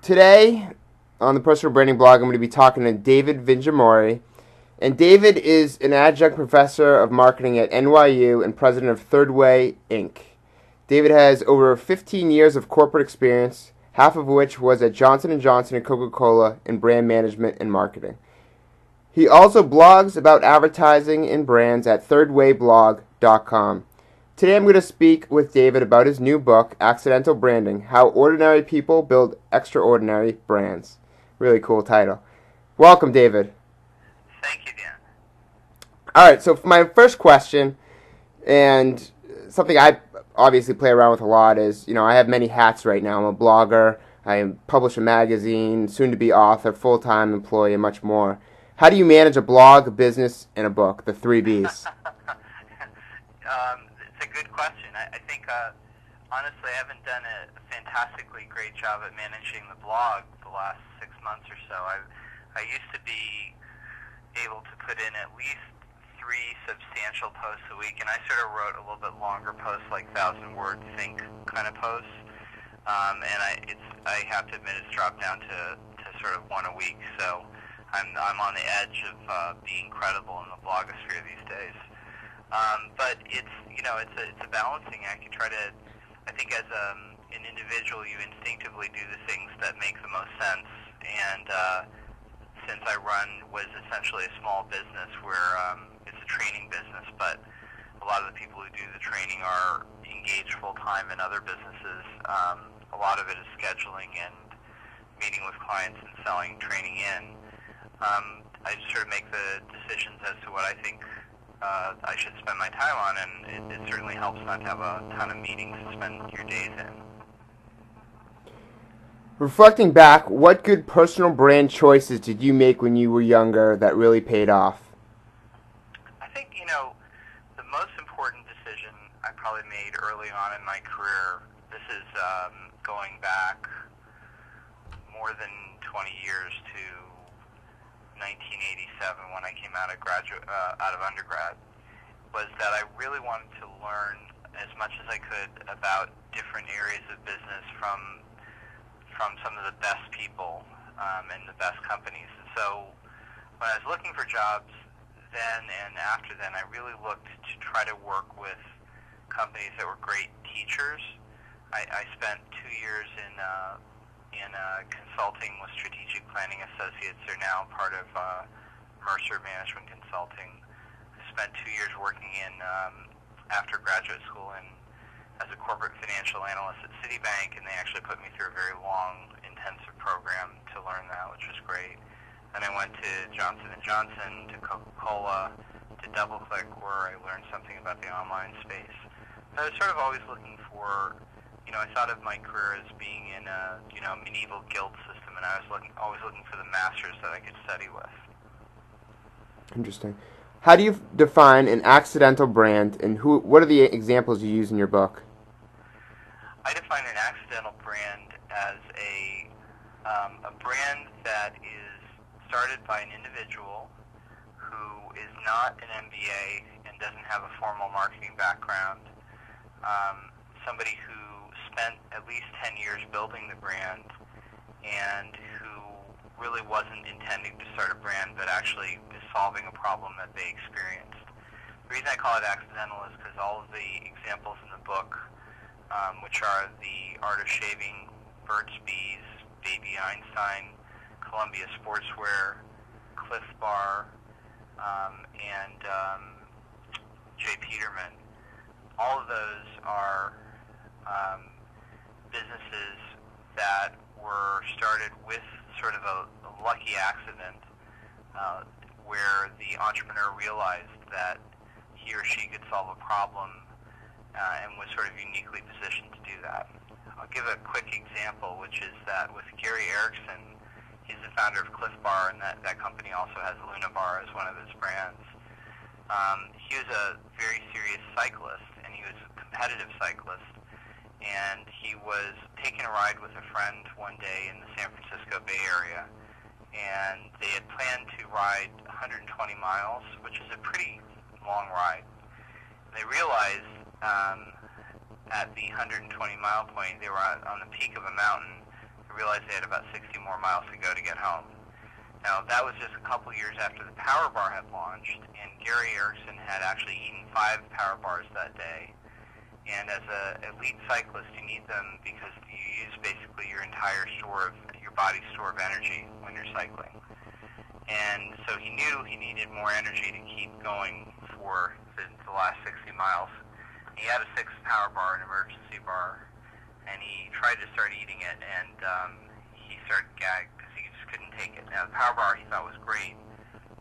Today, on the Personal Branding blog, I'm going to be talking to David Vinjamuri. And David is an adjunct professor of marketing at NYU and president of ThirdWay, Inc. David has over 15 years of corporate experience, half of which was at Johnson Johnson and Coca-Cola in brand management and marketing. He also blogs about advertising and brands at thirdwayblog.com. Today I'm going to speak with David about his new book, Accidental Branding, How Ordinary People Build Extraordinary Brands. Really cool title. Welcome, David. Thank you, Dan. All right, so for my first question, and something I obviously play around with a lot is, I have many hats right now. I'm a blogger, I publish a magazine, soon-to-be author, full-time employee, and much more. How do you manage a blog, a business, and a book, the three Bs? It's a good question. I think, honestly, I haven't done a fantastically great job at managing the blog the last 6 months or so. I used to be able to put in at least 3 substantial posts a week, and I sort of wrote a little bit longer posts, like 1,000-word think kind of posts. And I have to admit it's dropped down to sort of 1 a week. So I'm on the edge of being credible in the blogosphere these days. But it's a balancing act. You try to, I think, as an individual, you instinctively do the things that make the most sense. And since I run was essentially a small business where it's a training business, but a lot of the people who do the training are engaged full time in other businesses. A lot of it is scheduling and meeting with clients and selling training in. I just sort of make the decisions as to what I think I should spend my time on, and it certainly helps not to have a ton of meetings to spend your days in. Reflecting back, what good personal brand choices did you make when you were younger that really paid off? I think, the most important decision I probably made early on in my career, this is going back more than 20 years to 1987 when I came out of undergrad, was that I really wanted to learn as much as I could about different areas of business from some of the best people and the best companies. And so when I was looking for jobs then and after then, I really looked to try to work with companies that were great teachers. I spent 2 years in consulting with Strategic Planning Associates. They're now part of Mercer Management Consulting. I spent 2 years working in after graduate school as a corporate financial analyst at Citibank, and they actually put me through a very long, intensive program to learn that, which was great. Then I went to Johnson Johnson, to Coca-Cola, to DoubleClick, where I learned something about the online space. So I was sort of always looking for, I thought of my career as being in a medieval guild system, and I was always looking for the masters that I could study with. Interesting. How do you define an accidental brand, and what are the examples you use in your book? I define an accidental brand as a brand that is started by an individual who is not an MBA and doesn't have a formal marketing background, somebody who spent at least 10 years building the brand and who really wasn't intending to start a brand but actually is solving a problem that they experienced. The reason I call it accidental is because all of the examples in the book, which are the Art of Shaving, Burt's Bees, Baby Einstein, Columbia Sportswear, Cliff Bar, and J. Peterman, all of those are businesses that were started with sort of a lucky accident where the entrepreneur realized that he or she could solve a problem and was sort of uniquely positioned to do that. I'll give a quick example, which is that with Gary Erickson, he's the founder of Cliff Bar, and that company also has Luna Bar as one of his brands. He was a very serious cyclist, and he was a competitive cyclist, and he was taking a ride with a friend one day in the San Francisco Bay Area, and they had planned to ride 120 miles, which is a pretty long ride. They realized at the 120-mile point, they were on the peak of a mountain, I realized they had about 60 more miles to go to get home. Now, that was just a couple years after the Power Bar had launched, and Gary Erickson had actually eaten 5 Power Bars that day. And as an elite cyclist, you need them because you use basically your entire your body's store of energy when you're cycling. And so he knew he needed more energy to keep going for the last 60 miles. He had a 6 Power Bar, an emergency bar, and he tried to start eating it, and he started gagged because he just couldn't take it. Now, the Power Bar he thought was great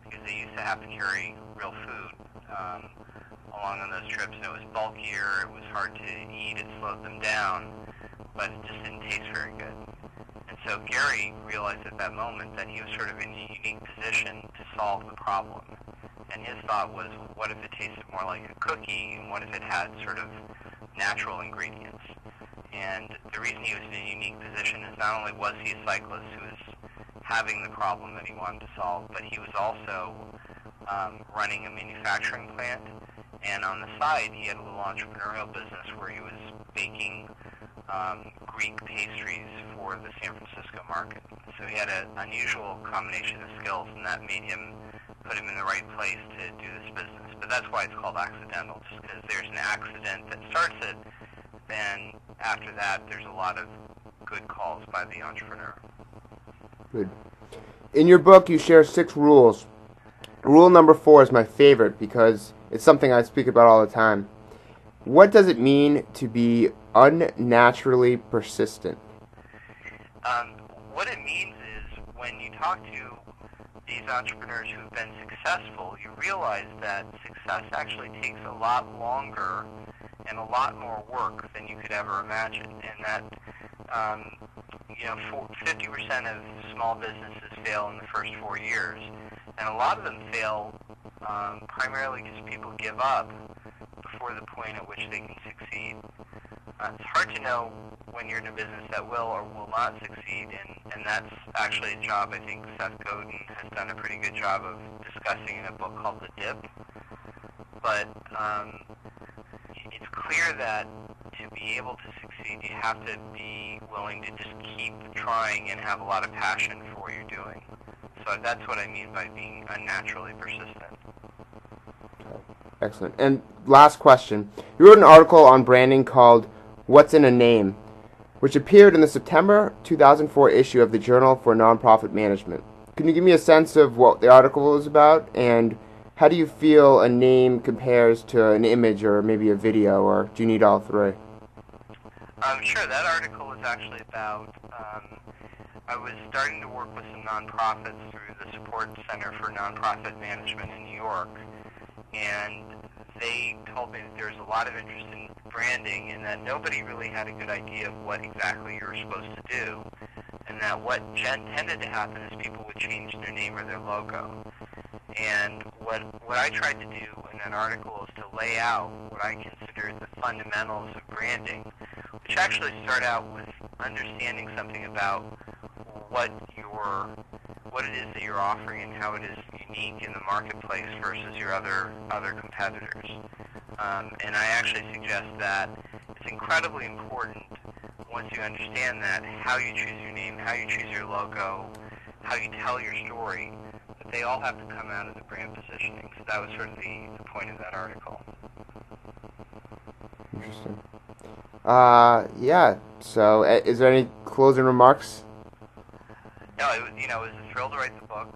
because they used to have to carry real food along on those trips, and it was bulkier, it was hard to eat, it slowed them down, but it just didn't taste very good. And so Gary realized at that moment that he was sort of in a unique position to solve the problem. And his thought was, what if it tasted more like a cookie, and what if it had sort of natural ingredients? And the reason he was in a unique position is not only was he a cyclist who was having the problem that he wanted to solve, but he was also running a manufacturing plant. And on the side, he had a little entrepreneurial business where he was baking Greek pastries for the San Francisco market. So he had an unusual combination of skills, and that made him put him in the right place to do this business. But that's why it's called accidental, just because there's an accident that starts it, then after that there's a lot of good calls by the entrepreneur. Good. In your book, you share 6 rules. Rule number 4 is my favorite because it's something I speak about all the time. What does it mean to be unnaturally persistent? What it means is when you talk to these entrepreneurs who have been successful, you realize that success actually takes a lot longer and a lot more work than you could ever imagine, and that 50% of small businesses fail in the first 4 years, and a lot of them fail primarily because people give up before the point at which they can succeed. It's hard to know when you're in a business that will or will not succeed, and that's actually a job I think Seth Godin has done a pretty good job of discussing in a book called The Dip. But it's clear that to be able to succeed, you have to be willing to just keep trying and have a lot of passion for what you're doing. So that's what I mean by being unnaturally persistent. Excellent. And last question. You wrote an article on branding called What's in a Name, which appeared in the September 2004 issue of the Journal for Nonprofit Management. Can you give me a sense of what the article is about, and how do you feel a name compares to an image or maybe a video, or do you need all 3? Sure. That article was actually about, I was starting to work with some nonprofits through the Support Center for Nonprofit Management in New York, and they told me that there's a lot of interest in branding and that nobody really had a good idea of what exactly you were supposed to do, and that what tended to happen is people would change their name or their logo. And what I tried to do in that article is to lay out what I consider the fundamentals of branding, which actually start out with understanding something about what it is that you're offering and how it is unique in the marketplace versus your other competitors. And I actually suggest that it's incredibly important, once you understand that, how you choose your name, how you choose your logo, how you tell your story, that they all have to come out of the brand positioning. So that was sort of the point of that article. Interesting. Yeah. So, is there any closing remarks? No, it was a thrill to write the book.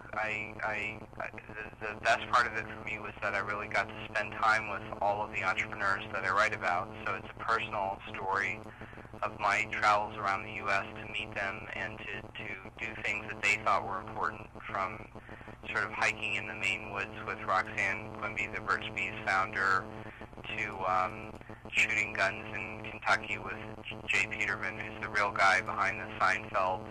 The best part of it for me was that I really got to spend time with all of the entrepreneurs that I write about. So it's a personal story of my travels around the U.S. to meet them and to do things that they thought were important, from sort of hiking in the Maine woods with Roxanne Quimby, the Burt's Bees founder, to shooting guns in Kentucky with Jay Peterman, who's the real guy behind the Seinfeld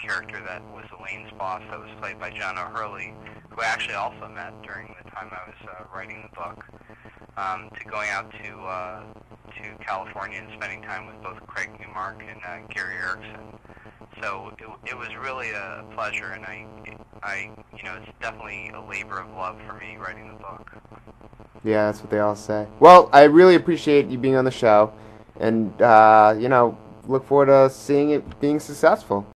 character that was Elaine's boss, that was played by John O'Hurley, who I actually also met during the time I was writing the book, to going out to California and spending time with both Craig Newmark and Gary Erickson. So it was really a pleasure, and I it's definitely a labor of love for me writing the book. Yeah, that's what they all say. Well, I really appreciate you being on the show, and look forward to seeing it being successful.